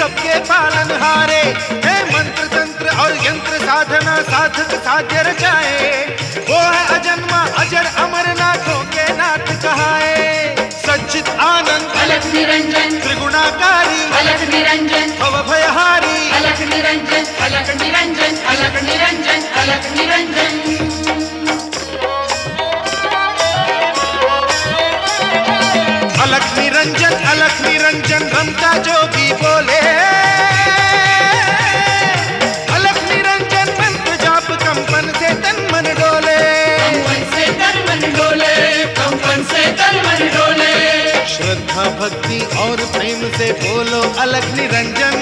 सबके पालन हारे, है मंत्र तंत्र और यंत्र साधना साधक साध्य रचाए। वो है अजन्मा अजर अमर नाथों के नाथ कहाए। सच्चित आनंद अलख निरंजन, त्रिगुणाकारी अलख निरंजन, भव भयहारी अलख निरंजन, अलख निरंजन, अलख निरंजन, अलख निरंजन। अलख निरंजन रमता जोगी बोले। अलख निरंजन मंत्र जाप कंपन से तन मन डोले। कंपन से तन मन डोले, कंपन से तन मन डोले। श्रद्धा भक्ति और प्रेम से बोलो अलख निरंजन।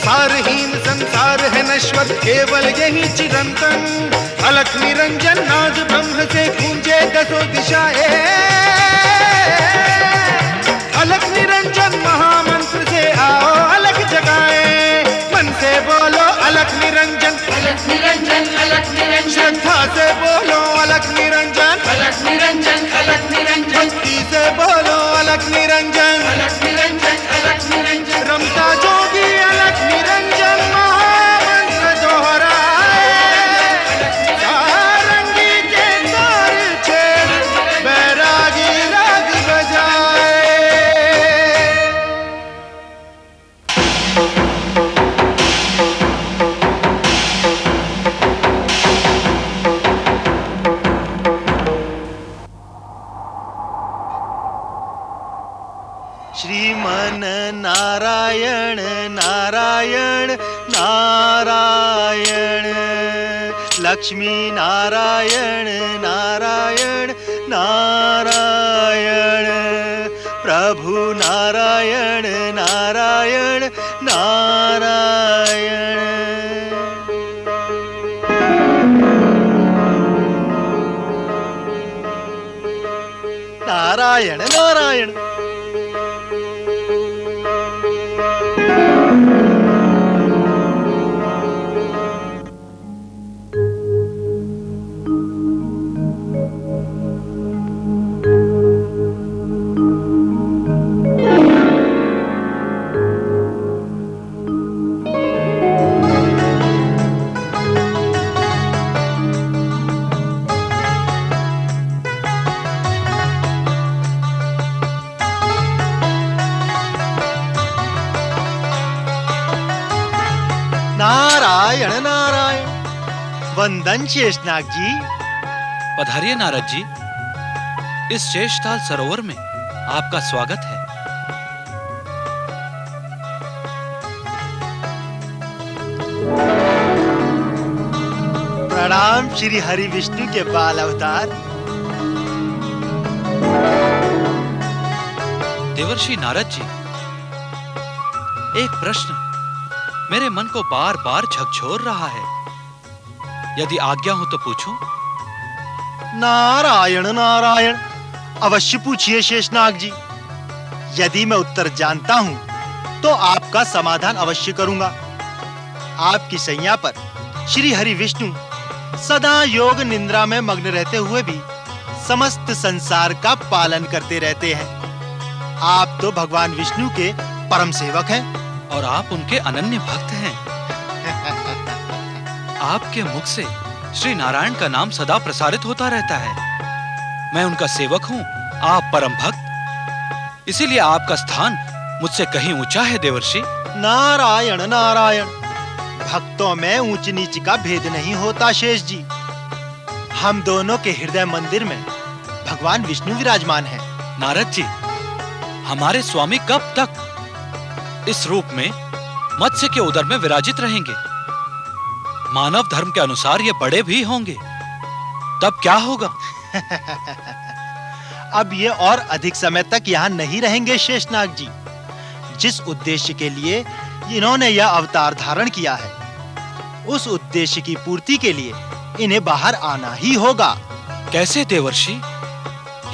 सारहीन संसार है नश्वर, केवल यही चिरंतन। अलख निरंजन नाद ब्रह्म से गूंजे दसों दिशाएं। अलख निरंजन महामंत्र से आओ अलख जगाए। मन से बोलो अलख निरंजन, अलख निरंजन, अलख निरंजन, श्रद्धा से बोलो अलख निरंजन, अलख निरंजन, अलख निरंजन, भक्ति से बोलो अलख निरंजन, अलख निरंजन, अलख निरंजन। रमता जोगी अलख निरंजन महामंत्र दोहराए। सारंगी के तार छेड़ बैरागी राग बजाए। श्रीमन नारायण नारायण नारायण, लक्ष्मी नारायण नारायण नारायण, प्रभु नारायण नारायण नारायण। नारायण नारायण। नारायण नारायण। वंदन शेषनाग जी। पधारिए नारद जी, इस शेषताल सरोवर में आपका स्वागत है। प्रणाम श्री हरि विष्णु के बाल अवतार। देवर्षि नारद जी, एक प्रश्न मेरे मन को बार बार झकझोर रहा है। यदि आज्ञा हो तो पूछूं? नारायण नारायण, अवश्य पूछिए शेषनाग जी। यदि मैं उत्तर जानता हूं तो आपका समाधान अवश्य करूंगा। आपकी सैया पर श्री हरि विष्णु सदा योग निद्रा में मग्न रहते हुए भी समस्त संसार का पालन करते रहते हैं। आप तो भगवान विष्णु के परम सेवक हैं और आप उनके अनन्य भक्त हैं। आपके मुख से श्री नारायण का नाम सदा प्रसारित होता रहता है। मैं उनका सेवक हूं, आप परम भक्त, इसीलिए आपका स्थान मुझसे कहीं ऊंचा है देवर्षि। नारायण नारायण, भक्तों में ऊंच नीच का भेद नहीं होता शेष जी। हम दोनों के हृदय मंदिर में भगवान विष्णु विराजमान हैं। नारद जी, हमारे स्वामी कब तक इस रूप में मत्स्य के उदर में विराजित रहेंगे? मानव धर्म के अनुसार ये बड़े भी होंगे, तब क्या होगा? अब ये और अधिक समय तक यहाँ नहीं रहेंगे शेषनाग जी। जिस उद्देश्य के लिए इन्होंने यह अवतार धारण किया है, उस उद्देश्य की पूर्ति के लिए इन्हें बाहर आना ही होगा। कैसे देवर्षि?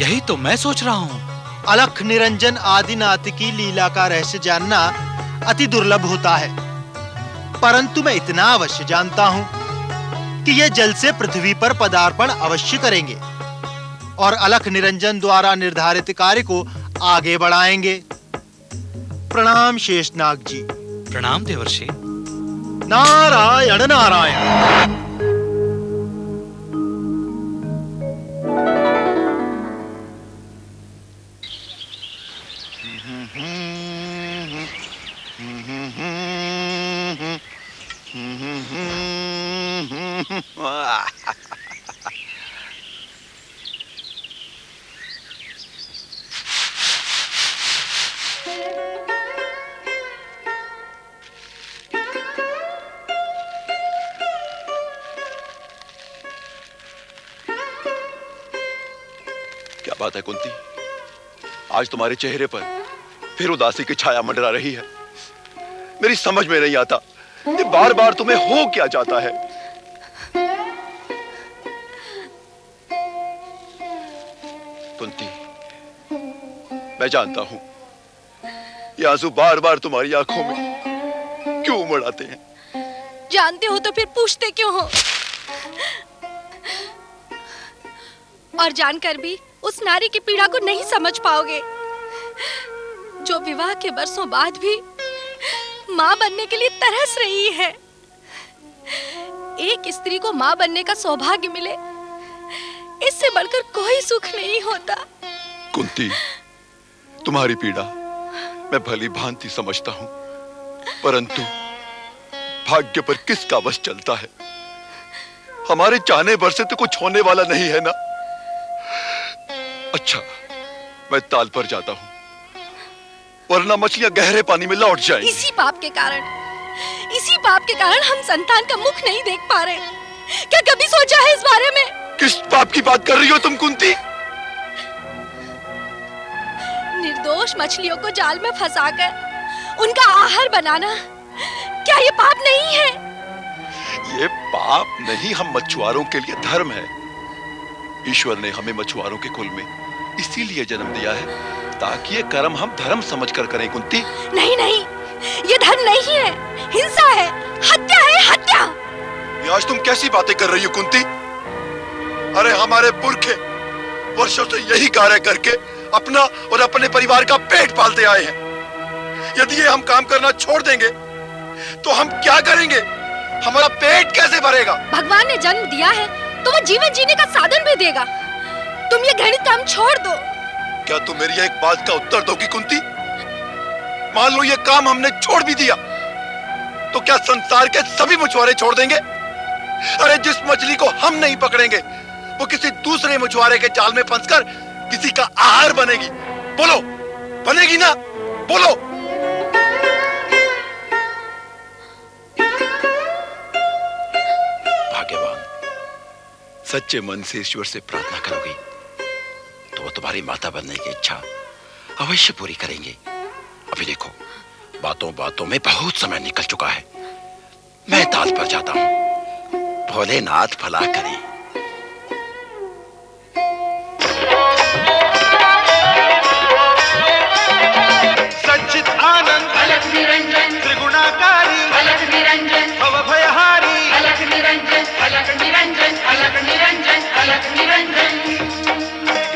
यही तो मैं सोच रहा हूँ। अलख निरंजन आदिनाथ की लीला का रहस्य जानना अति दुर्लभ होता है, परंतु मैं इतना अवश्य जानता हूँ कि ये जल से पृथ्वी पर पदार्पण अवश्य करेंगे और अलख निरंजन द्वारा निर्धारित कार्य को आगे बढ़ाएंगे। प्रणाम शेषनाग जी। प्रणाम देवर्षि। नारायण नारायण। क्या बात है कुंती? आज तुम्हारे चेहरे पर फिर उदासी की छाया मंडरा रही है। मेरी समझ में नहीं आता कि बार बार तुम्हें हो क्या जाता है। कुंती, मैं जानता हूं ये आंसू बार बार तुम्हारी आंखों में क्यों उमड़ आते हैं। जानते हो तो फिर पूछते क्यों हो? और जानकर भी उस नारी की पीड़ा को नहीं समझ पाओगे जो विवाह के बरसों बाद भी मां बनने के लिए तरस रही है। एक स्त्री को मां बनने का सौभाग्य मिले, इससे बढ़कर कोई सुख नहीं होता। कुंती, तुम्हारी पीड़ा मैं भली भांति समझता हूं, परंतु भाग्य पर किसका वश चलता है? हमारे चाहने भर से तो कुछ होने वाला नहीं है ना। अच्छा, मैं ताल पर जाता हूं, वरना मछलियां गहरे पानी में लौट जाएंगी। इसी पाप के कारण हम संतान का मुख नहीं देख पा रहे। क्या कभी सोचा है इस बारे में? किस पाप की बात कर रही हो तुम कुंती? निर्दोष मछलियों को जाल में फंसाकर उनका आहार बनाना, क्या ये पाप नहीं है? ये पाप नहीं, हम मछुआरों के लिए धर्म है। ईश्वर ने हमें मछुआरों के कुल में इसीलिए जन्म दिया है ताकि ये कर्म हम धर्म समझकर करें। कुंती, नहीं नहीं, ये धर्म नहीं है, हिंसा है, हत्या है, हत्या। ये आज तुम कैसी बातें कर रही हो कुंती? अरे हमारे पुरखे वर्षों से यही कार्य करके अपना और अपने परिवार का पेट पालते आए हैं। यदि ये हम काम करना छोड़ देंगे तो हम क्या करेंगे? हमारा पेट कैसे भरेगा? भगवान ने जन्म दिया है तो वो जीवन जीने का साधन भी देगा। तुम ये घृणित काम छोड़ दो। क्या तुम मेरी एक बात का उत्तर दोगी कुंती? मान लो ये काम हमने छोड़ भी दिया तो क्या संसार के सभी मछुआरे छोड़ देंगे? अरे जिस मछली को हम नहीं पकड़ेंगे वो किसी दूसरे मछुआरे के जाल में फंसकर किसी का आहार बनेगी। बोलो, बनेगी ना? बोलो। भाग्यवान, सच्चे मन से ईश्वर से प्रार्थना करोगी तो वो तुम्हारी माता बनने की इच्छा अवश्य पूरी करेंगे। अभी देखो, बातों बातों में बहुत समय निकल चुका है। मैं ताल पर जाता हूं। भोलेनाथ भला करे। सच्चित आनंद अलख निरंजन त्रिगुणाकारी अलख निरंजन भवभयहारी अलख निरंजन अलख निरंजन अलख निरंजन अलख निरंजन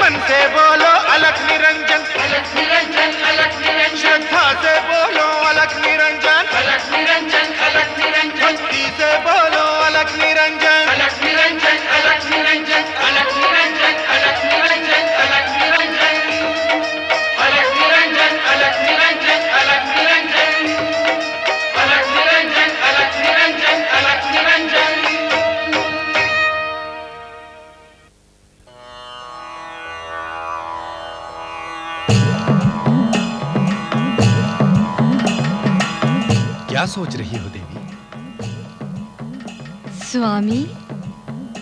मन से बोलो अलख निरंजन, अलख निरंजन अलख निरंजन श्रद्धा से बोलो अलख निरंजन, अलख निरंजन अलख निरंजन भक्ति से बोलो अलख निरंजन। अलख निरंजन अलख निरंजन अलख निरंजन अलख निरंजन अलख निरंजन अलख निरंजन अलख निरंजन अलख निरंजन अलख निरंजन अलख निरंजन अलख निरंजन। क्या सोच रही हो देवी? स्वामी,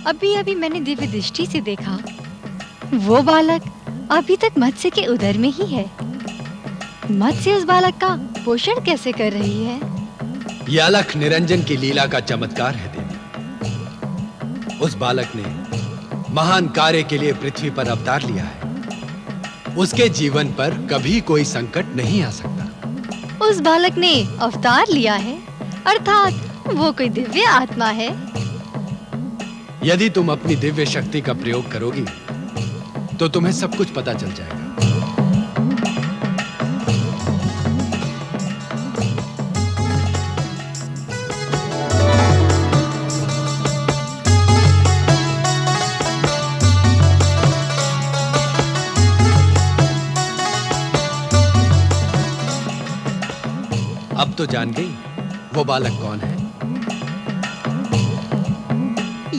अभी अभी मैंने दिव्य दृष्टि से देखा, वो बालक अभी तक मत्स्य के उदर में ही है। मत्स्य उस बालक का पोषण कैसे कर रही है? ये अलख निरंजन की लीला का चमत्कार है देवी। उस बालक ने महान कार्य के लिए पृथ्वी पर अवतार लिया है। उसके जीवन पर कभी कोई संकट नहीं आ सकता। उस बालक ने अवतार लिया है, अर्थात वो कोई दिव्य आत्मा है। यदि तुम अपनी दिव्य शक्ति का प्रयोग करोगी तो तुम्हें सब कुछ पता चल जाएगा। अब तो जान गई वो बालक कौन है?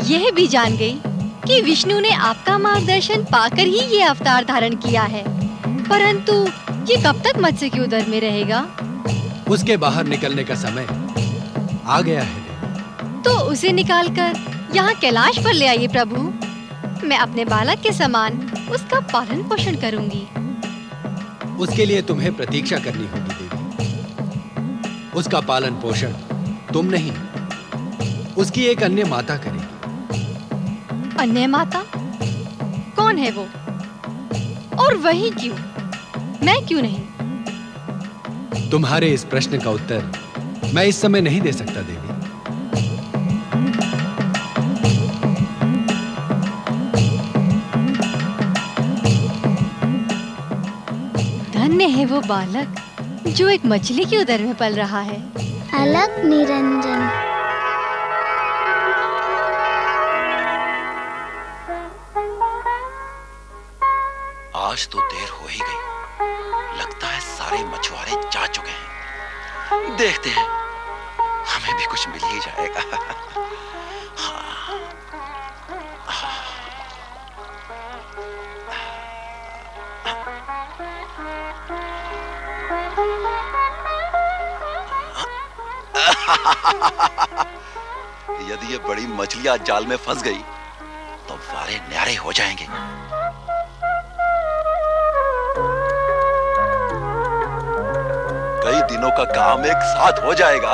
यह भी जान गई कि विष्णु ने आपका मार्गदर्शन पाकर ही ये अवतार धारण किया है। परंतु ये कब तक मत्स्य के उदर में रहेगा? उसके बाहर निकलने का समय आ गया है देवी। तो उसे निकालकर यहाँ कैलाश पर ले आइए प्रभु। मैं अपने बालक के समान उसका पालन पोषण करूंगी। उसके लिए तुम्हें प्रतीक्षा करनी होगी देवी। उसका पालन पोषण तुम नहीं, उसकी एक अन्य माता करेगी। अन्य माता? कौन है वो? और वही क्यों? मैं क्यों नहीं? तुम्हारे इस प्रश्न का उत्तर मैं इस समय नहीं दे सकता देवी। धन्य है वो बालक जो एक मछली की उदर में पल रहा है। अलख निरंजन। आज तो देर हो ही गई। लगता है सारे मछुआरे जा चुके हैं। देखते हैं, हमें भी कुछ मिल ही जाएगा। यदि ये बड़ी मछलियां जाल में फंस गई तो वारे न्यारे हो जाएंगे। कई दिनों का काम एक साथ हो जाएगा।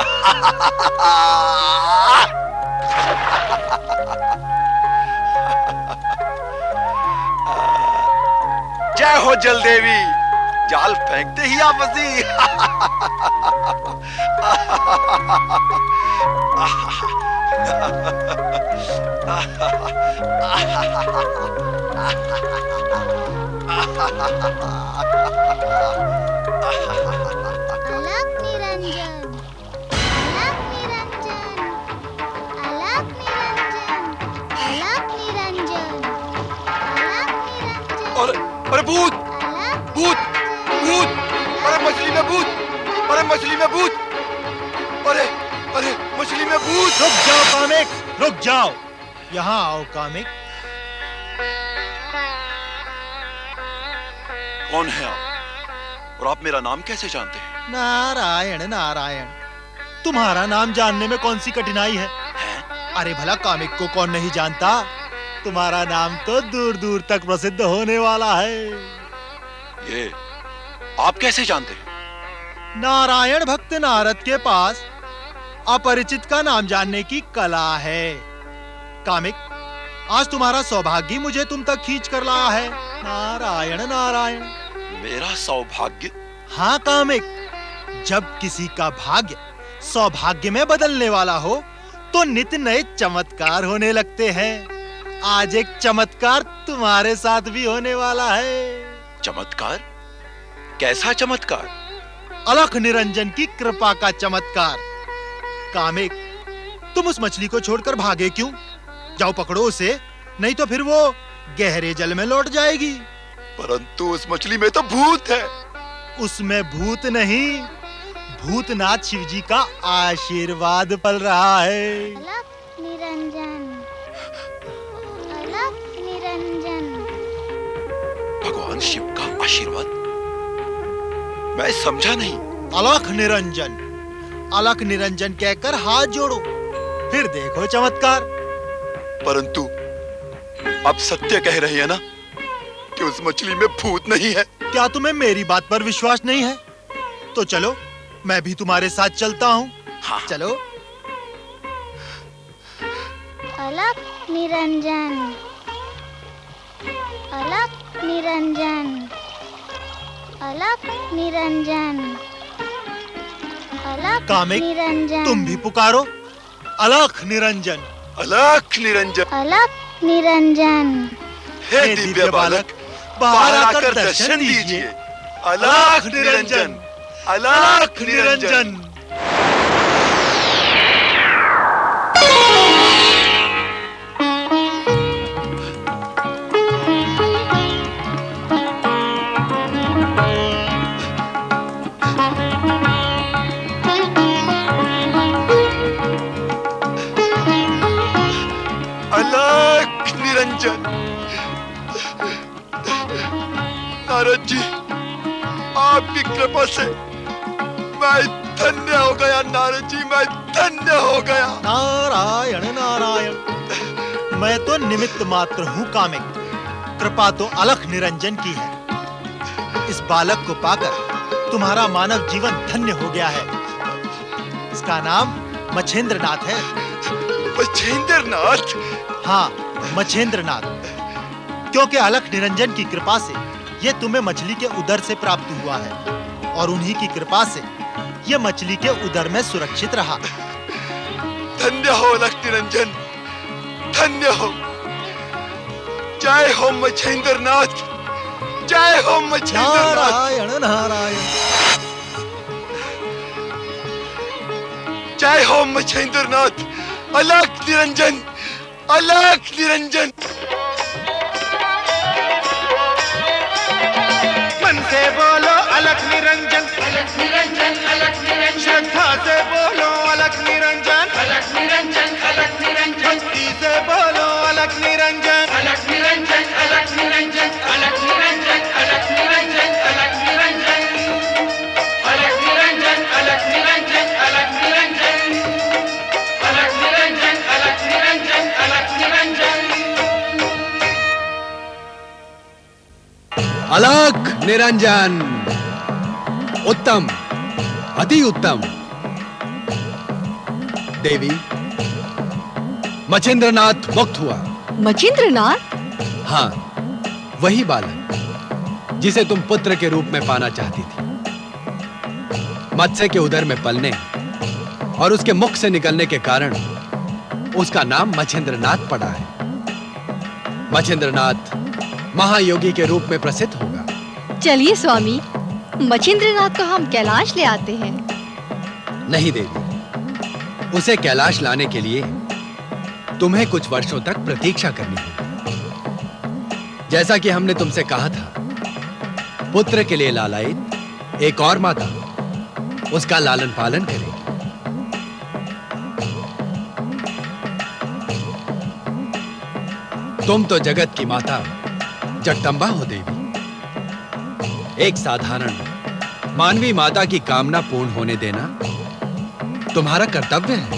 जय हो जल देवी, जाल फेंकते ही आप फंसी। अलख निरंजन। अलख निरंजन। अलख निरंजन। अलख निरंजन। अलख निरंजन। अरे भूत, अलख भूत, भूत! अरे मछली में भूत! अरे मछली में भूत! अरे अरे मछली में भूत! रुक जाओ कामिक, रुक जाओ। यहाँ आओ कामिक। कौन है आप? और आप मेरा नाम कैसे जानते हैं? नारायण नारायण, तुम्हारा नाम जानने में कौन सी कठिनाई है? अरे भला कामिक को कौन नहीं जानता? तुम्हारा नाम तो दूर दूर तक प्रसिद्ध होने वाला है। ये आप कैसे जानते हैं? नारायण भक्त नारद के पास अपरिचित का नाम जानने की कला है। कामिक, आज तुम्हारा सौभाग्य मुझे तुम तक खींच कर लाया है। नारायण नारायण। मेरा सौभाग्य? हाँ कामिक, जब किसी का भाग्य सौभाग्य में बदलने वाला हो तो नित नए चमत्कार होने लगते हैं। आज एक चमत्कार तुम्हारे साथ भी होने वाला है। चमत्कार? कैसा चमत्कार? अलख निरंजन की कृपा का चमत्कार। कामिक, तुम उस मछली को छोड़कर भागे क्यों? जाओ पकड़ो उसे, नहीं तो फिर वो गहरे जल में लौट जाएगी। परंतु उस मछली में तो भूत है। उसमें भूत नहीं, भूतनाथ शिव जी का आशीर्वाद पल रहा है। अलख निरंजन। अलख निरंजन। भगवान शिव का आशीर्वाद? मैं समझा नहीं। अलख निरंजन, अलख निरंजन कहकर हाथ जोड़ो, फिर देखो चमत्कार। परंतु आप सत्य कह रहे हैं ना कि उस मछली में भूत नहीं है? क्या तुम्हें मेरी बात पर विश्वास नहीं है? तो चलो, मैं भी तुम्हारे साथ चलता हूँ। हाँ। चलो। अलख निरंजन। अलख निरंजन। अलख निरंजन। अलख कामिक, निरंजन। तुम भी पुकारो, अलख निरंजन। अलख निरंजन। अलख निरंजन। हे दिव्य बालक, बाहर आकर दर्शन दीजिए। अलख निरंजन। अलख निरंजन। निरंजन। नारद जी, आपकी कृपा से मैं धन्य हो गया। नारद जी, मैं धन्य हो गया। नारायण नारायण। मैं तो निमित्त मात्र हूँ कामिक, कृपा तो अलख निरंजन की है। इस बालक को पाकर तुम्हारा मानव जीवन धन्य हो गया है। इसका नाम मछेंद्रनाथ है। मछेंद्रनाथ? हाँ, मछेंद्रनाथ, क्योंकि अलख निरंजन की कृपा से ये तुम्हें मछली के उदर से प्राप्त हुआ है और उन्हीं की कृपा से ये मछली के उदर में सुरक्षित रहा। धन्य हो अलख निरंजन, धन्य हो। जय हो मछेंद्रनाथ, जय हो मछेंद्रनाथ। नारायण नारायण। जय हो मछेंद्रनाथ। अलख निरंजन, अलख निरंजन। मन से बोलो अलख निरंजन, अलख निरंजन, अलख निरंजन, श्रद्धा से बोलो अलख निरंजन, अलख निरंजन, अलख निरंजन, भक्ति से बोलो अलख निरंजन, अलख निरंजन, अलख निरंजन, अलख निरंजन, अलख निरंजन, अलख निरंजन, अलख निरंजन, अलख निरंजन, अलख निरंजन, अलख निरंजन, अलख निरंजन, अलख निरंजन। अलख निरंजन। उत्तम, अति उत्तम। देवी, मछेंद्रनाथ मुक्त हुआ। मछेंद्रनाथ? हाँ, वही बालक जिसे तुम पुत्र के रूप में पाना चाहती थी। मत्स्य के उदर में पलने और उसके मुख से निकलने के कारण उसका नाम मछेंद्रनाथ पड़ा है। मछेंद्रनाथ महायोगी के रूप में प्रसिद्ध होगा। चलिए स्वामी, मछेंद्रनाथ को हम कैलाश ले आते हैं। नहीं देवी, उसे कैलाश लाने के लिए तुम्हें कुछ वर्षों तक प्रतीक्षा करनी होगी। जैसा कि हमने तुमसे कहा था, पुत्र के लिए लालायित एक और माता उसका लालन पालन करेगी। तुम तो जगत की माता जगदंबा हो देवी। एक साधारण मानवी माता की कामना पूर्ण होने देना तुम्हारा कर्तव्य है।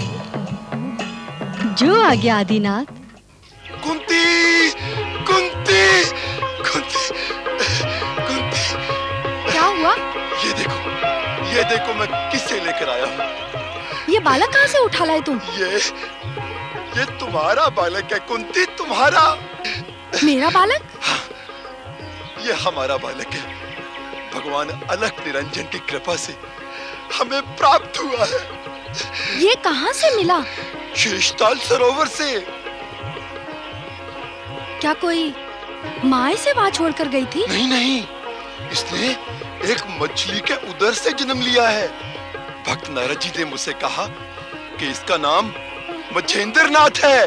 जो आज्ञा आदिनाथ। कुंती, कुंती, कुंती, कुंती। क्या हुआ? ये देखो मैं किससे लेकर आया हूँ। ये बालक कहाँ से उठा लाए तुम? ये तुम्हारा बालक है कुंती, तुम्हारा। मेरा बालक? ये हमारा बालक है। भगवान अलख निरंजन की कृपा से हमें प्राप्त हुआ है। ये कहाँ से मिला? शीशताल सरोवर से। क्या कोई माँ इसे वहाँ छोड़कर गई थी? नहीं नहीं, इसने एक मछली के उदर से जन्म लिया है। भक्त नारद जी ने मुझसे कहा कि इसका नाम मछेंद्रनाथ है।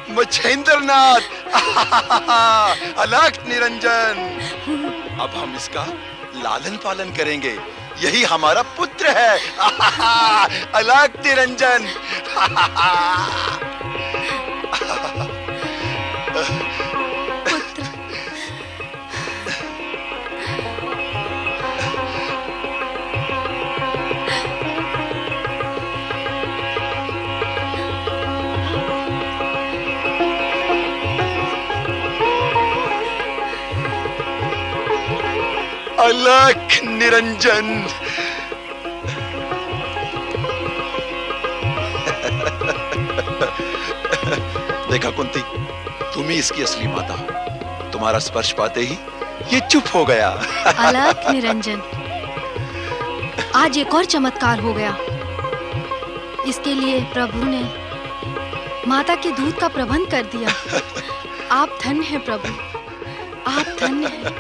मछेंद्रनाथ। अलख निरंजन। अब हम इसका लालन पालन करेंगे। यही हमारा पुत्र है। अलख निरंजन। अलख निरंजन। देखा कुंती, तुम ही इसकी असली माता हो। तुम्हारा स्पर्श पाते ही ये चुप हो गया। अलख निरंजन, आज एक और चमत्कार हो गया। इसके लिए प्रभु ने माता के दूध का प्रबंध कर दिया। आप धन्य हैं प्रभु, आप धन्य हैं।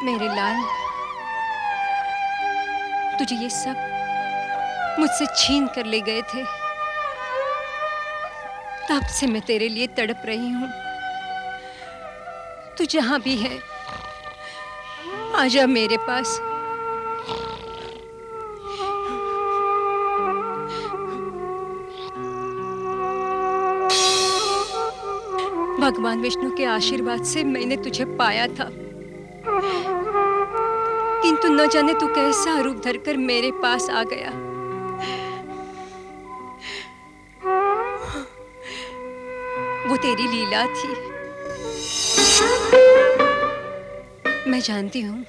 मेरे लाल, तुझे ये सब मुझसे छीन कर ले गए थे, तब से मैं तेरे लिए तड़प रही हूं। तू जहां भी है, आजा मेरे पास। भगवान विष्णु के आशीर्वाद से मैंने तुझे पाया था, किंतु न जाने तू कैसा रूप धरकर मेरे पास आ गया। वो तेरी लीला थी। मैं जानती हूं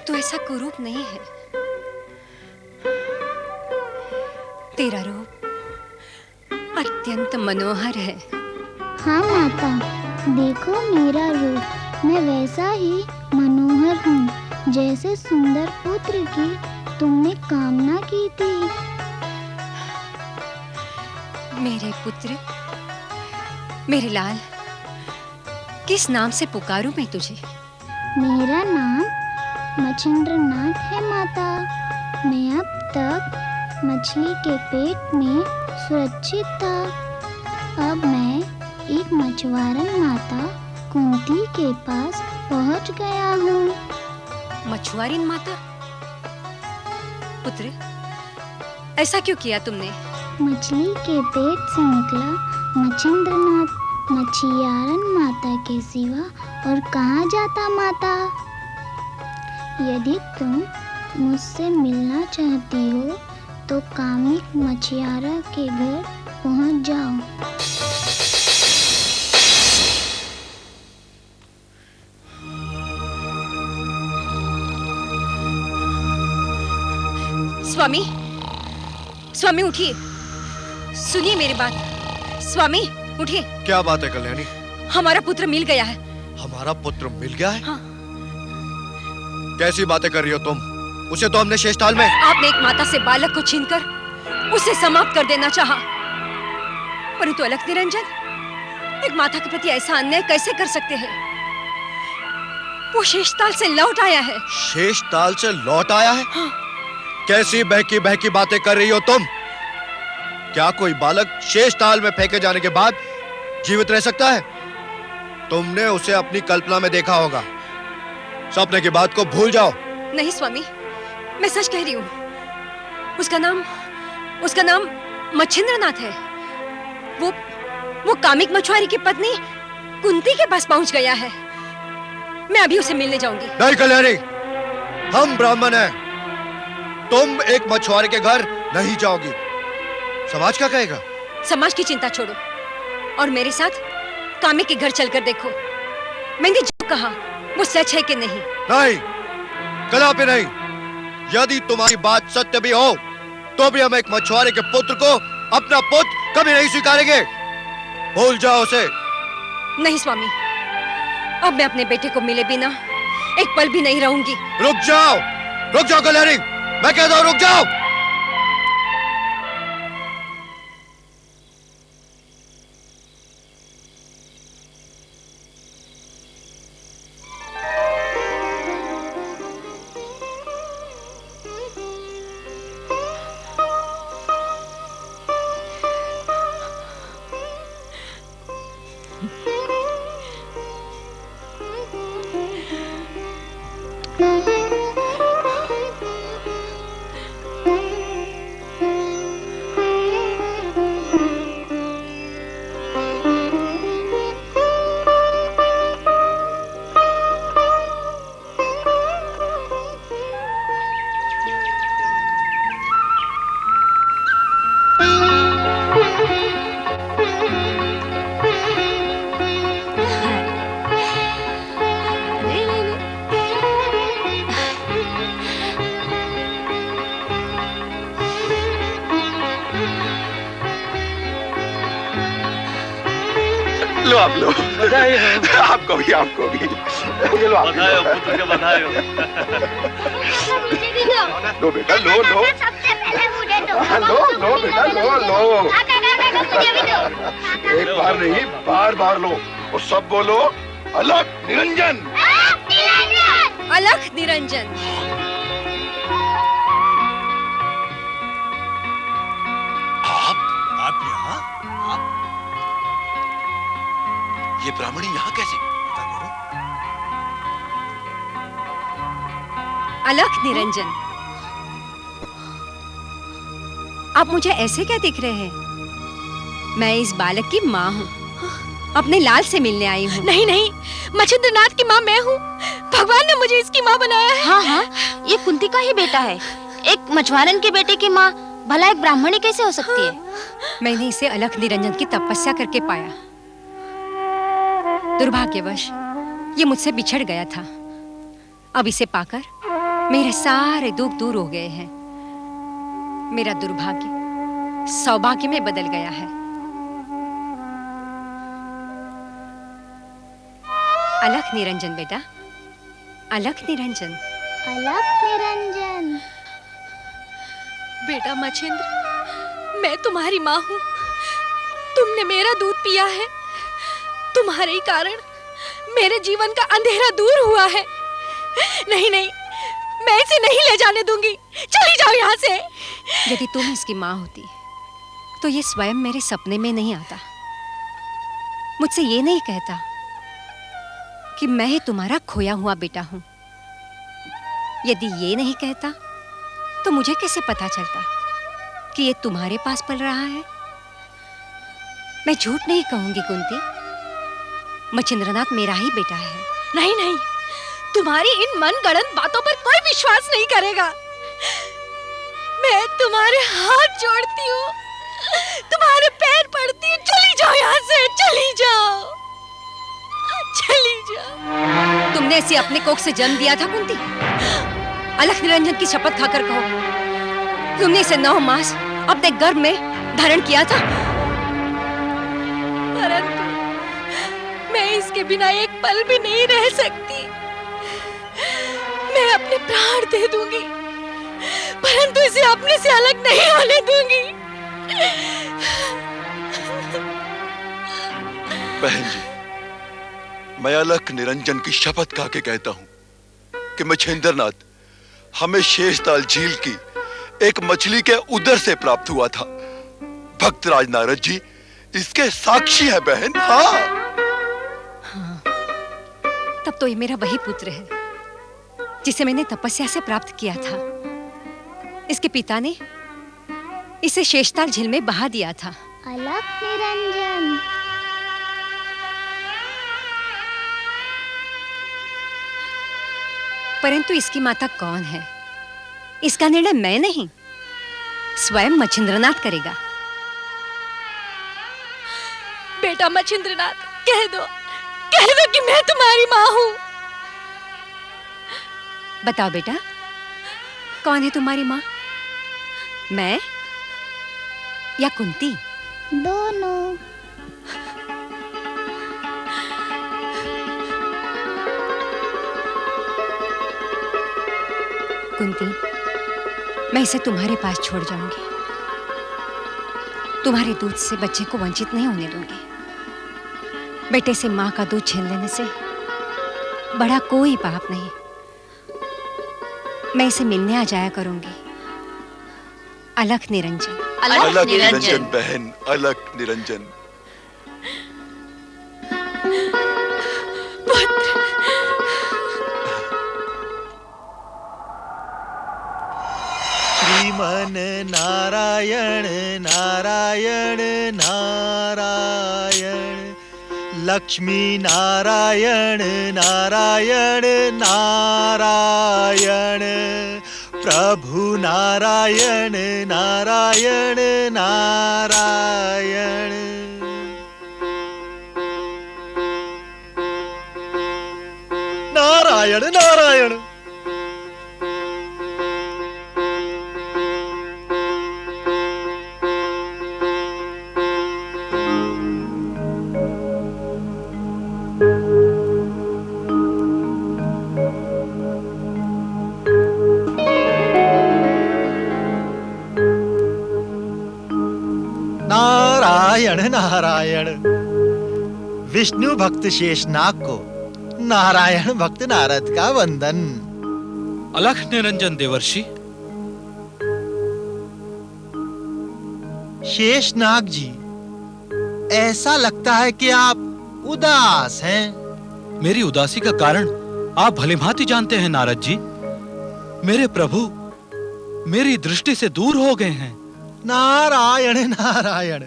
तू ऐसा कुरूप नहीं है। तेरा रूप अत्यंत मनोहर है। हाँ माता, देखो मेरा रूप, मैं वैसा ही मनोहर हूँ जैसे सुंदर पुत्र की तुमने कामना की थी। मेरे पुत्र, मेरे लाल, किस नाम से पुकारूं मैं तुझे? मेरा नाम मच्छिंद्रनाथ है माता। मैं अब तक मछली के पेट में सुरक्षित था। अब मैं एक मछुआरन माता कुंती के पास पहुंच गया हूँ। मछुआरिन माता? पुत्र, ऐसा क्यों किया तुमने? मछली के पेट से निकला मच्छिंद्रनाथ मछियारन माता के सिवा और कहाँ जाता माता? यदि तुम मुझसे मिलना चाहती हो तो कामिक मछियारा के घर पहुंच जाओ। स्वामी, स्वामी उठिए, सुनिए मेरी बात। स्वामी उठिए। क्या बात है कल्याणी? हमारा पुत्र मिल गया है। हमारा पुत्र मिल गया है? हाँ। कैसी बातें कर रही हो तुम? उसे तो हमने शेषताल में। आपने एक माता से बालक को छीनकर उसे समाप्त कर देना चाहा, परंतु अलख निरंजन, एक माता के प्रति ऐसा अन्याय कैसे कर सकते हैं? वो शेषताल से लौट आया है। शेषताल से लौट आया है? हाँ। कैसी बहकी बहकी बातें कर रही हो तुम? क्या कोई बालक शेषताल में फेंके जाने के बाद जीवित रह सकता है? तुमने उसे अपनी कल्पना में देखा होगा। सपने की बात को भूल जाओ। नहीं स्वामी, मैं सच कह रही हूँ। उसका नाम मच्छिंद्रनाथ है। वो कामिक मछुआरी की पत्नी कुंती के पास पहुंच गया है। मैं अभी उसे मिलने जाऊंगी। नहीं कल्याणी, हम ब्राह्मण हैं। तुम एक मछुआरे के घर नहीं जाओगी। समाज क्या कहेगा? समाज की चिंता छोड़ो और मेरे साथ कामिक के घर चलकर देखो, मैंने जो कहा वो सच है कि नहीं। नहीं, कदापि नहीं। यदि तुम्हारी बात सत्य भी हो तो भी हम एक मछुआरे के पुत्र को अपना पुत्र कभी नहीं स्वीकारेंगे। भूल जाओ उसे। नहीं स्वामी, अब मैं अपने बेटे को मिले बिना एक पल भी नहीं रहूंगी। रुक जाओ कल्याणी, मैं कहता हूं रुक जाओ। लो आप लो। बधाई हो। आपको भी ये लो। बधाई हो पुत्र के, बधाई हो। लो बेटा, लो लो। सबसे पहले मुझे दो। लो बेटा, लो। एक बार नहीं, बार बार लो और सब बोलो अलख निरंजन। अलख निरंजन। ये ब्राह्मणी यहाँ कैसे? अलख निरंजन, आप मुझे ऐसे क्या दिख रहे हैं? मैं इस बालक की माँ हूँ, अपने लाल से मिलने आई हूँ। नहीं नहीं, मच्छिंद्रनाथ की माँ मैं हूँ। भगवान ने मुझे इसकी माँ बनाया है। हाँ हाँ, ये कुंती का ही बेटा है। एक मछुआरन के बेटे की माँ भला एक ब्राह्मणी कैसे हो सकती है? मैंने इसे अलख निरंजन की तपस्या करके पाया। दुर्भाग्यवश ये मुझसे बिछड़ गया था। अब इसे पाकर मेरे सारे दुख दूर हो गए हैं। मेरा दुर्भाग्य सौभाग्य में बदल गया है। अलख निरंजन बेटा, अलख निरंजन। अलख निरंजन। बेटा मच्छिंद्र, मैं तुम्हारी माँ हूँ। तुमने मेरा दूध पिया है। तुम्हारे ही कारण मेरे जीवन का अंधेरा दूर हुआ है। नहीं नहीं, मैं इसे नहीं ले जाने दूंगी। चली जाओ यहाँ से। यदि तुम इसकी माँ होती तो ये स्वयं मेरे सपने में नहीं आता, मुझसे ये नहीं कहता कि मैं ही तुम्हारा खोया हुआ बेटा हूं। यदि ये नहीं कहता तो मुझे कैसे पता चलता कि ये तुम्हारे पास पल रहा है? मैं झूठ नहीं कहूंगी कुंती, मच्छिंद्रनाथ मेरा ही बेटा है। नहीं नहीं, तुम्हारी इन मनगढ़ंत बातों पर कोई विश्वास नहीं करेगा। मैं तुम्हारे हाथ जोड़ती हूँ, तुम्हारे पैर पड़ती हूँ। चली जाओ यहाँ से, चली जाओ, चली जाओ। तुमने इसे अपने कोख से जन्म दिया था कुंती? अलख निरंजन की शपथ खाकर कहो, तुमने इसे 9 मास अपने गर्भ में धारण किया था। परंतु मैं इसके बिना एक पल भी नहीं रह सकती। मैं अपने प्राण दे दूंगी, परंतु इसे अपने से अलग नहीं होने दूंगी। बहन जी, मैं अलख निरंजन की शपथ खा के कहता हूं कि मच्छिंद्रनाथ हमें शेषताल झील की एक मछली के उदर से प्राप्त हुआ था। भक्तराज नारद जी इसके साक्षी है बहन। हाँ, तब तो ये मेरा वही पुत्र है जिसे मैंने तपस्या से प्राप्त किया था। इसके पिता ने इसे शेषताल झील में बहा दिया था। अलख निरंजन। परंतु इसकी माता कौन है, इसका निर्णय मैं नहीं, स्वयं मच्छिंद्रनाथ करेगा। बेटा मच्छिंद्रनाथ, कह दो कि मैं तुम्हारी माँ हूँ। बताओ बेटा, कौन है तुम्हारी माँ, मैं या कुंती? दोनों। कुंती, मैं इसे तुम्हारे पास छोड़ जाऊंगी। तुम्हारे दूध से बच्चे को वंचित नहीं होने दूंगी। बेटे से माँ का दूध छीन लेने से बड़ा कोई पाप नहीं। मैं इसे मिलने आ जाया करूंगी। अलख निरंजन। अलख निरंजन बहन, अलख निरंजन। श्रीमन नारायण नारायण नारायण, लक्ष्मी नारायण नारायण नारायण, प्रभु नारायण नारायण नारायण। नारायण नारायण। नारायण नारायण। विष्णु भक्त शेषनाग को नारायण भक्त नारद का वंदन। अलख निरंजन देवर्षि। शेषनाग जी, ऐसा लगता है कि आप उदास हैं। मेरी उदासी का कारण आप भलीभांति जानते हैं नारद जी। मेरे प्रभु मेरी दृष्टि से दूर हो गए हैं। नारायण नारायण।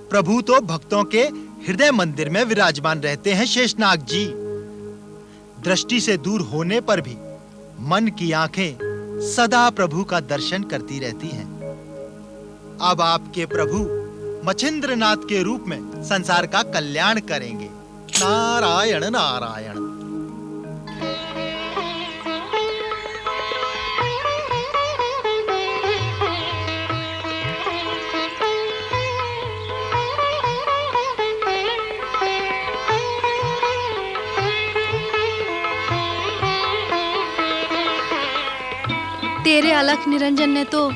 प्रभु तो भक्तों के हृदय मंदिर में विराजमान रहते हैं शेषनाग जी। दृष्टि से दूर होने पर भी मन की आंखें सदा प्रभु का दर्शन करती रहती हैं। अब आपके प्रभु मछिंद्रनाथ के रूप में संसार का कल्याण करेंगे। नारायण नारायण। तेरे अलख निरंजन ने तो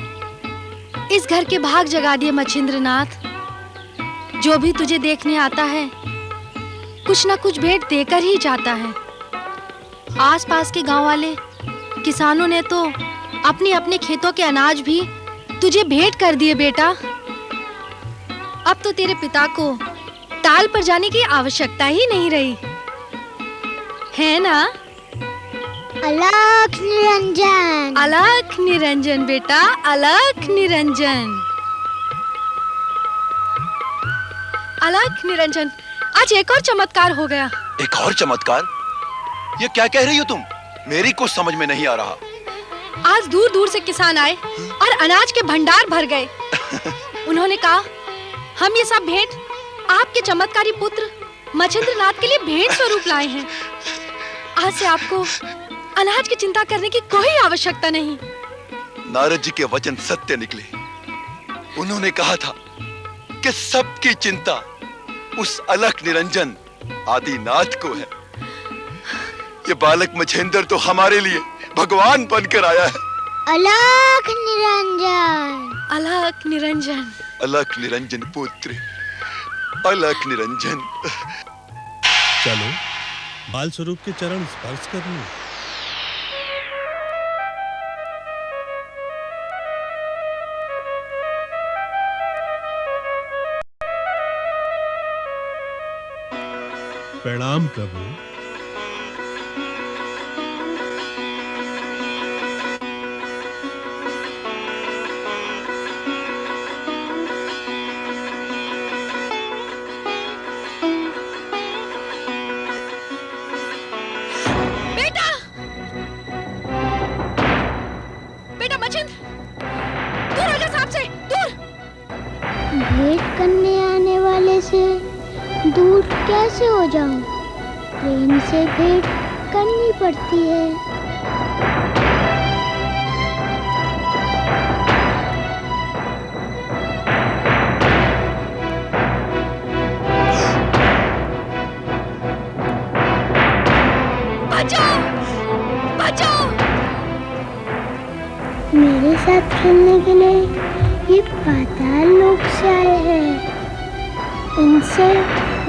इस घर के भाग जगा दिए मछिंद्रनाथ। जो भी तुझे देखने आता है कुछ न कुछ भेंट देकर ही जाता है। आसपास के गांव वाले किसानों ने तो अपने अपने खेतों के अनाज भी तुझे भेंट कर दिए बेटा। अब तो तेरे पिता को ताल पर जाने की आवश्यकता ही नहीं रही है ना? अलख निरंजन। अलख निरंजन बेटा, अलख निरंजन। अलख निरंजन, आज एक और चमत्कार हो गया। एक और चमत्कार? ये क्या कह रही हो तुम? मेरी कुछ समझ में नहीं आ रहा। आज दूर दूर से किसान आए और अनाज के भंडार भर गए। उन्होंने कहा हम ये सब भेंट आपके चमत्कारी पुत्र मछिंद्रनाथ के लिए भेंट स्वरूप लाए हैं। आज से आपको अनाज की चिंता करने की कोई आवश्यकता नहीं। नारद जी के वचन सत्य निकले। उन्होंने कहा था कि सबकी चिंता उस अलख निरंजन आदिनाथ को है। ये बालक मछिंद्र तो हमारे लिए भगवान बनकर आया है। अलख निरंजन। अलख निरंजन। अलख निरंजन पुत्र, अलख निरंजन। चलो बाल स्वरूप के चरण स्पर्श कर लो। प्रणाम प्रभु। बेटा, बेटा मछिंद्र, दूर हो जा साहब से, दूर। भेंट करने आने वाले से दूर कैसे हो जाऊं? प्रेम से भेंट करनी पड़ती है। बचाओ, बचाओ। मेरे साथ खेलने के लिए ये पाताल लोक से आए हैं। इनसे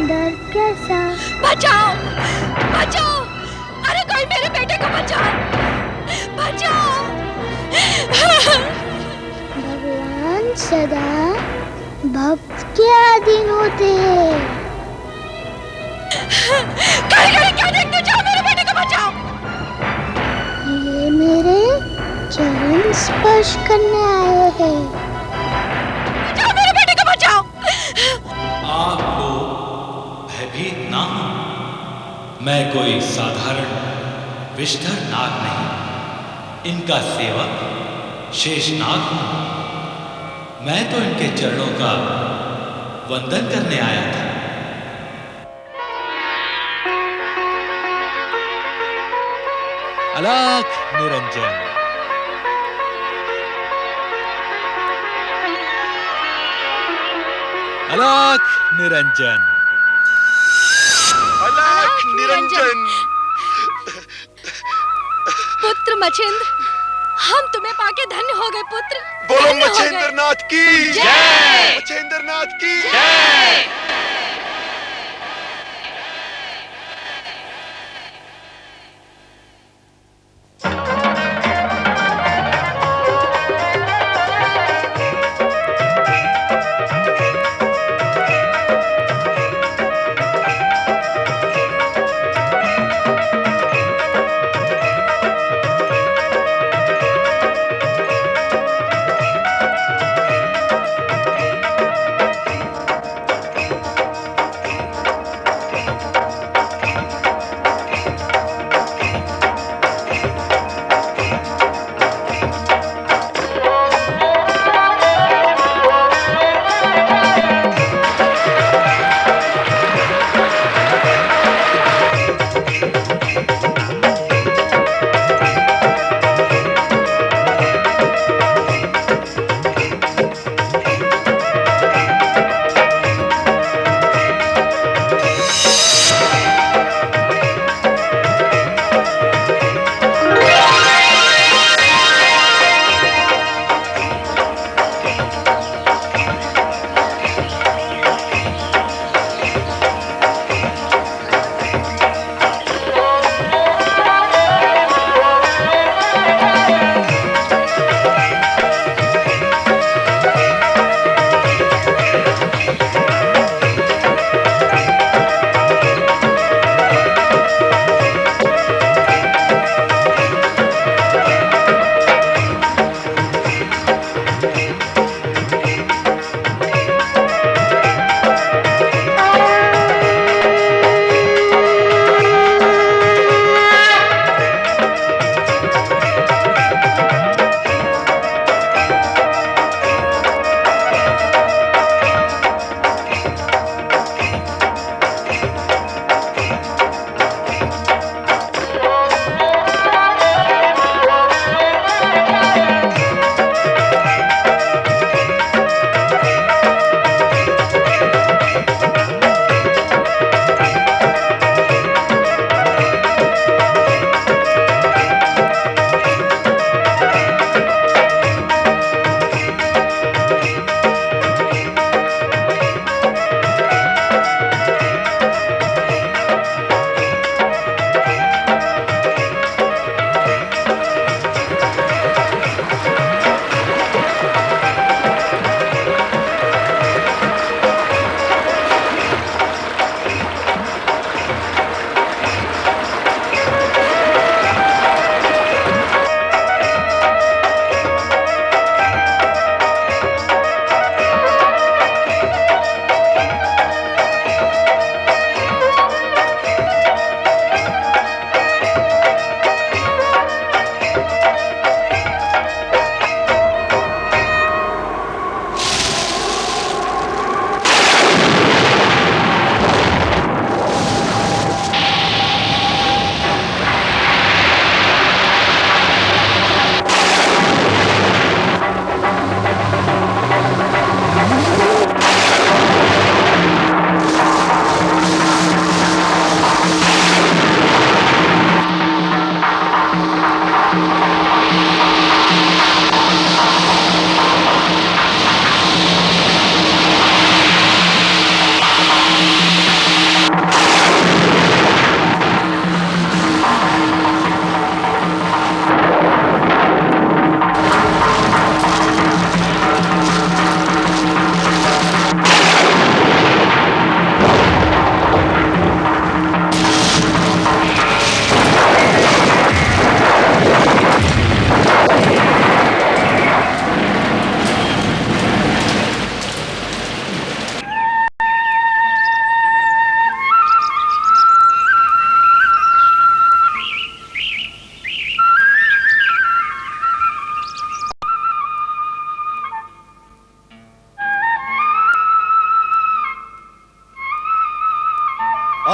डर कैसा? बचाओ, बचाओ। अरे कोई मेरे बेटे को बचाओ, बचाओ। भगवान सदा भक्त के अधीन होते हैं। कहीं क्या देखते? जाओ, मेरे बेटे को बचाओ। ये मेरे चरण स्पर्श करने आए हैं। जाओ, मेरे बेटे को बचाओ। आपको भयभीत ना हो। मैं कोई साधारण विषधर नाग नहीं, इनका सेवक शेषनाग हूं। मैं तो इनके चरणों का वंदन करने आया था। अलख निरंजन। अलख निरंजन। अलख निरंजन। पुत्र मछिंद्र, हम तुम्हें पाके धन्य हो गए पुत्र। बोलो धन्य हो गए। मछिंद्रनाथ की जय। मछिंद्रनाथ की जय।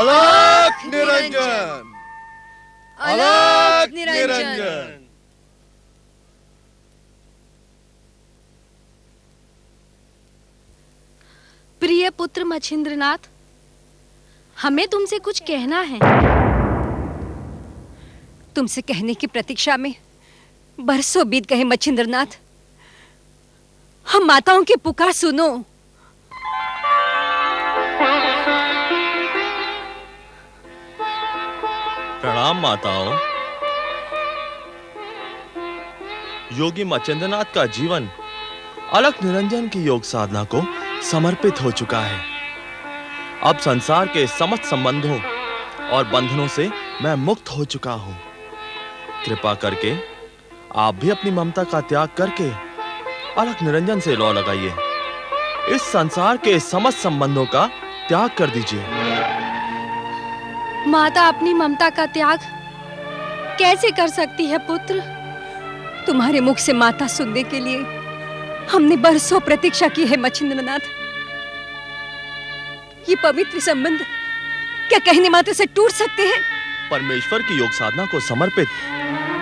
अलख निरंजन, अलख निरंजन। प्रिय पुत्र मच्छिंद्रनाथ, हमें तुमसे कुछ कहना है। तुमसे कहने की प्रतीक्षा में बरसों बीत गए मच्छिंद्रनाथ। हम माताओं की पुकार सुनो। प्रणाम माताओं। योगी मच्छिंद्रनाथ का जीवन अलख निरंजन की योग साधना को समर्पित हो चुका है। अब संसार के समस्त संबंधों और बंधनों से मैं मुक्त हो चुका हूं। कृपा करके आप भी अपनी ममता का त्याग करके अलख निरंजन से लौ लगाइए। इस संसार के समस्त संबंधों का त्याग कर दीजिए। माता अपनी ममता का त्याग कैसे कर सकती है पुत्र? तुम्हारे मुख से माता सुनने के लिए हमने बरसों प्रतीक्षा की है मच्छिंद्रनाथ। ये पवित्र संबंध क्या कहने मात्र से टूट सकते हैं? परमेश्वर की योग साधना को समर्पित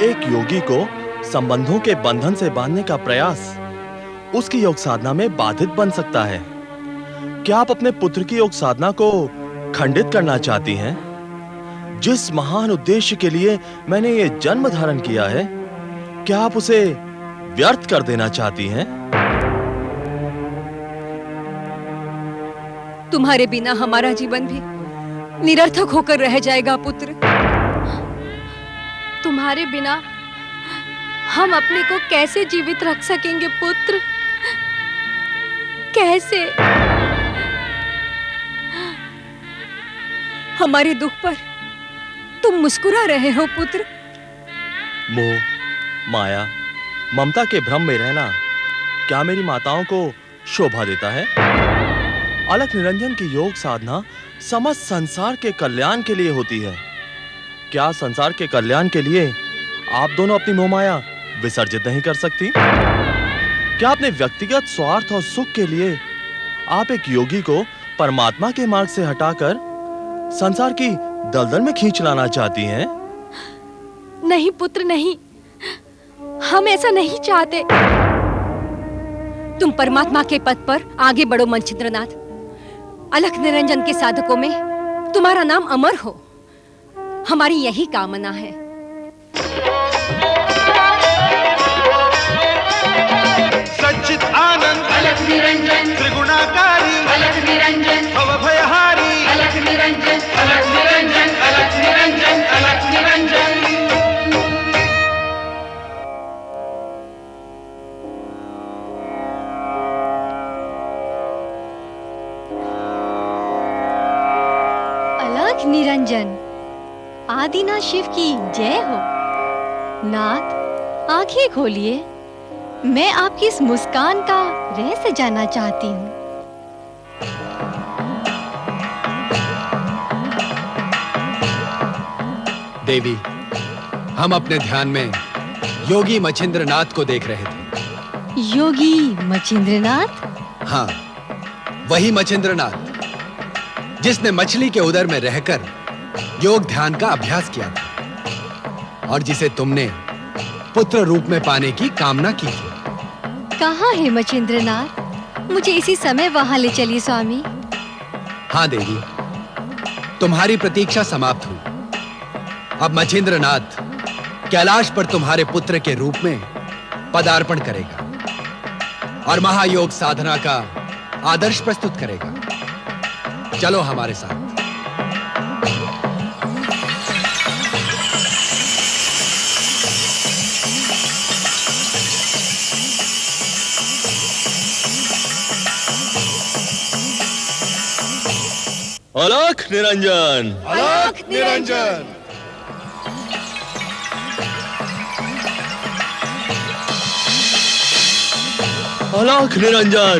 एक योगी को संबंधों के बंधन से बांधने का प्रयास उसकी योग साधना में बाधित बन सकता है। क्या आप अपने पुत्र की योग साधना को खंडित करना चाहती हैं? जिस महान उद्देश्य के लिए मैंने ये जन्म धारण किया है, क्या आप उसे व्यर्थ कर देना चाहती हैं? तुम्हारे बिना हमारा जीवन भी निरर्थक होकर रह जाएगा पुत्र। तुम्हारे बिना हम अपने को कैसे जीवित रख सकेंगे पुत्र? कैसे? हमारे दुख पर तुम मुस्कुरा रहे हो पुत्र। मोह, माया, ममता के भ्रम में रहना क्या मेरी माताओं को शोभा देता है? अलख निरंजन की योग साधना समस्त संसार के कल्याण के लिए होती है। क्या संसार के कल्याण के लिए आप दोनों अपनी मोह माया विसर्जित नहीं कर सकती? क्या अपने व्यक्तिगत स्वार्थ और सुख के लिए आप एक योगी को परमात्मा के मार्ग से हटाकर संसार की दलदल में खींच लाना चाहती हैं? नहीं पुत्र, नहीं। हम ऐसा नहीं चाहते। तुम परमात्मा के पथ पर आगे बढ़ो मच्छिंद्रनाथ। अलख निरंजन के साधकों में तुम्हारा नाम अमर हो, हमारी यही कामना है। सच्चित आनंद अलख निरंजन, त्रिगुणाकारी अलख निरंजन, भवभयहारी अलख निरंजन, अलख निरंजन, अलख निरंजन, अलख निरंजन। अलख निरंजन, आदिनाथ शिव की जय हो। नाथ, आंखें खोलिए। मैं आपकी इस मुस्कान का रहस्य जानना चाहती हूँ। देवी, हम अपने ध्यान में योगी मच्छिंद्रनाथ को देख रहे थे। योगी मच्छिंद्रनाथ? हाँ, वही मच्छिंद्रनाथ जिसने मछली के उदर में रहकर योग ध्यान का अभ्यास किया था और जिसे तुमने पुत्र रूप में पाने की कामना की थी। कहाँ है मच्छिंद्रनाथ? मुझे इसी समय वहां ले चलिए स्वामी। हाँ देवी, तुम्हारी प्रतीक्षा समाप्त हुई। अब मच्छिंद्रनाथ कैलाश पर तुम्हारे पुत्र के रूप में पदार्पण करेगा और महायोग साधना का आदर्श प्रस्तुत करेगा। चलो हमारे साथ। अलख निरंजन, अलख निरंजन, अलख निरंजन।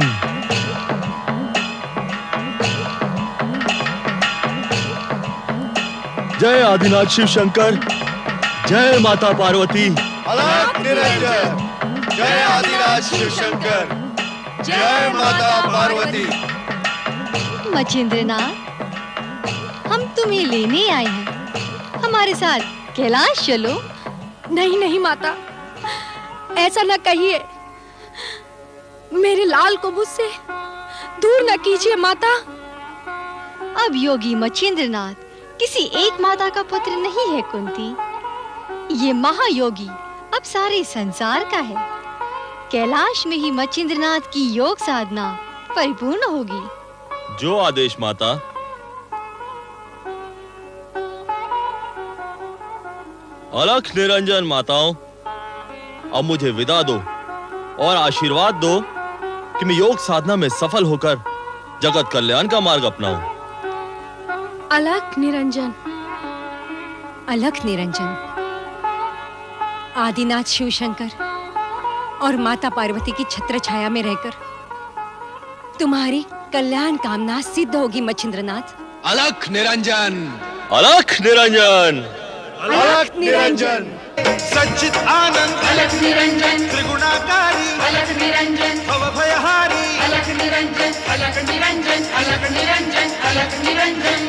जय आदिनाथ शिव शंकर, जय माता पार्वती। अलख निरंजन, जय आदिनाथ शिव शंकर, जय माता पार्वती। मच्छिंद्रनाथ, हम तुम्हें लेने आए हैं। हमारे साथ कैलाश चलो। नहीं नहीं माता, ऐसा न कहिए। मेरे लाल को मुझसे दूर न कीजिए माता। अब योगी मच्छिंद्रनाथ किसी एक माता का पुत्र नहीं है कुंती। ये महायोगी अब सारे संसार का है। कैलाश में ही मच्छिंद्रनाथ की योग साधना परिपूर्ण होगी। जो आदेश माता। अलख निरंजन माताओं, अब मुझे विदा दो और आशीर्वाद दो कि मैं योग साधना में सफल होकर जगत कल्याण का मार्ग अपनाऊं। अलख निरंजन। अलख निरंजन, आदिनाथ शिव शंकर और माता पार्वती की छत्र छाया में रहकर तुम्हारी कल्याण कामना सिद्ध होगी मच्छिंद्रनाथ। अलख निरंजन। अलख निरंजन। अलख निरंजन। सच्चित आनंद अलख निरंजन, त्रिगुणाकारी अलख निरंजन, भवभयहारी अलख निरंजन, अलख निरंजन, अलख निरंजन, अलख निरंजन।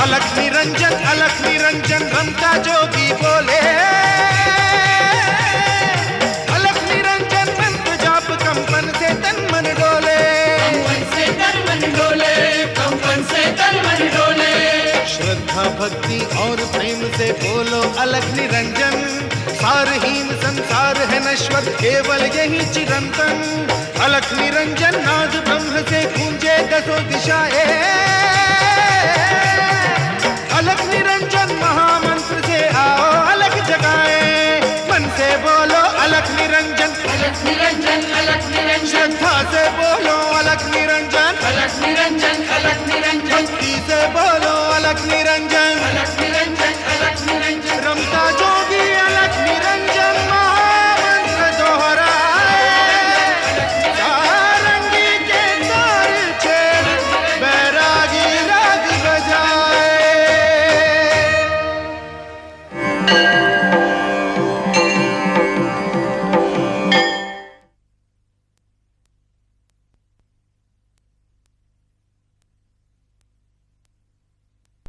अलख निरंजन, अलख निरंजन, रमता जोगी बोले। अलख निरंजन मंत्र जाप कंपन से तन मन डोले। कंपन से तन मन डोले, कंपन से तन मन डोले। श्रद्धा भक्ति और प्रेम से बोलो अलख निरंजन। सारहीन संसार है नश्वर, केवल यही चिरंतन। अलख निरंजन नाद ब्रह्म से गूंजे दसों दिशाएं। अलख निरंजन महामंत्र से आओ अलख जगाए। मन से बोलो अलख निरंजन, अलख निरंजन, अलख निरंजन, श्रद्धा से बोलो अलख निरंजन, अलख निरंजन, अलख निरंजन, भक्ति से बोलो अलख निरंजन।